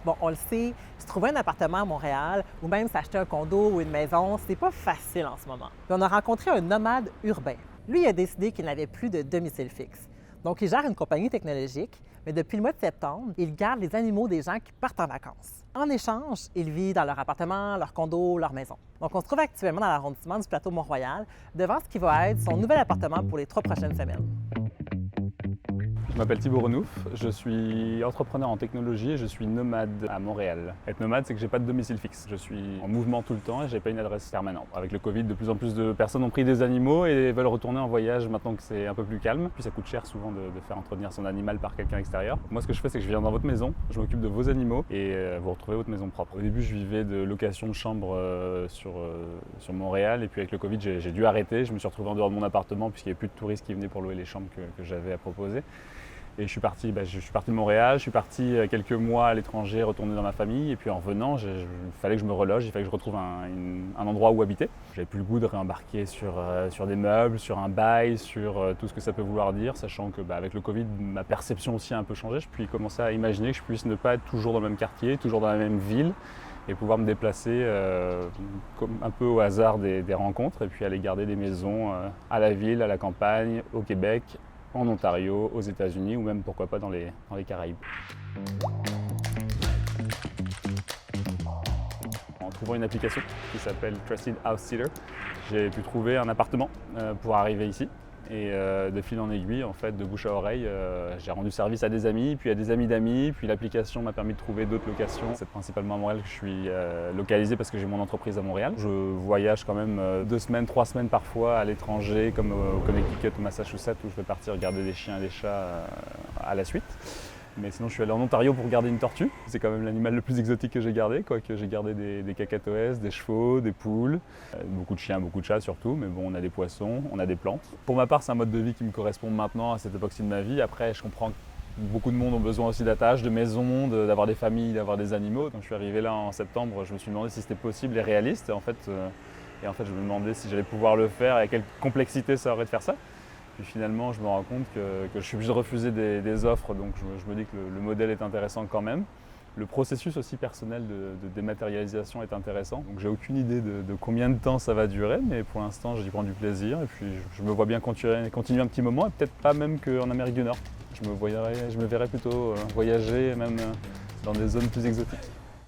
Bon, on le sait, se trouver un appartement à Montréal ou même s'acheter un condo ou une maison, c'est pas facile en ce moment. Puis on a rencontré un nomade urbain. Lui, il a décidé qu'il n'avait plus de domicile fixe. Donc, il gère une compagnie technologique, mais depuis le mois de septembre, il garde les animaux des gens qui partent en vacances. En échange, il vit dans leur appartement, leur condo, leur maison. Donc, on se trouve actuellement dans l'arrondissement du plateau Mont-Royal, devant ce qui va être son nouvel appartement pour les 3 prochaines semaines. Je m'appelle Thibaut Renouf, je suis entrepreneur en technologie et je suis nomade à Montréal. Être nomade, c'est que j'ai pas de domicile fixe. Je suis en mouvement tout le temps et j'ai pas une adresse permanente. Avec le Covid, de plus en plus de personnes ont pris des animaux et veulent retourner en voyage maintenant que c'est un peu plus calme. Puis ça coûte cher souvent de faire entretenir son animal par quelqu'un extérieur. Moi, ce que je fais, c'est que je viens dans votre maison, je m'occupe de vos animaux et vous retrouvez votre maison propre. Au début, je vivais de location de chambre sur Montréal et puis avec le Covid, j'ai dû arrêter. Je me suis retrouvé en dehors de mon appartement puisqu'il n'y avait plus de touristes qui venaient pour louer les chambres que j'avais à proposer. Et je suis parti de Montréal, je suis parti quelques mois à l'étranger, retourner dans ma famille. Et puis en revenant, il fallait que je me reloge, il fallait que je retrouve un endroit où habiter. J'avais plus le goût de réembarquer sur des meubles, sur un bail, sur tout ce que ça peut vouloir dire, sachant que avec le Covid, ma perception aussi a un peu changé. Je puis commencer à imaginer que je puisse ne pas être toujours dans le même quartier, toujours dans la même ville, et pouvoir me déplacer comme un peu au hasard des rencontres, et puis aller garder des maisons à la ville, à la campagne, au Québec, en Ontario, aux États-Unis ou même pourquoi pas dans les Caraïbes. En trouvant une application qui s'appelle Trusted House Sitter, j'ai pu trouver un appartement pour arriver ici. Et de fil en aiguille, en fait, de bouche à oreille, j'ai rendu service à des amis, puis à des amis d'amis, puis l'application m'a permis de trouver d'autres locations. C'est principalement à Montréal que je suis localisé parce que j'ai mon entreprise à Montréal. Je voyage quand même 2 semaines, 3 semaines parfois à l'étranger, comme au Connecticut, au Massachusetts, où je vais partir regarder des chiens et des chats à la suite. Mais sinon, je suis allé en Ontario pour garder une tortue. C'est quand même l'animal le plus exotique que j'ai gardé, quoique j'ai gardé des cacatoès, des chevaux, des poules, beaucoup de chiens, beaucoup de chats surtout, mais bon, on a des poissons, on a des plantes. Pour ma part, c'est un mode de vie qui me correspond maintenant à cette époque-ci de ma vie. Après, je comprends que beaucoup de monde ont besoin aussi d'attaches, de maisons, d'avoir des familles, d'avoir des animaux. Donc je suis arrivé là en septembre, je me suis demandé si c'était possible et réaliste. Et en fait, je me demandais si j'allais pouvoir le faire et à quelle complexité ça aurait de faire ça. Puis finalement, je me rends compte que je suis obligé de refuser des offres, donc je me dis que le modèle est intéressant quand même. Le processus aussi personnel de dématérialisation est intéressant. Donc j'ai aucune idée de combien de temps ça va durer, mais pour l'instant, j'y prends du plaisir. Et puis je me vois bien continuer un petit moment, et peut-être pas même qu'en Amérique du Nord. Je me verrais plutôt voyager, même dans des zones plus exotiques.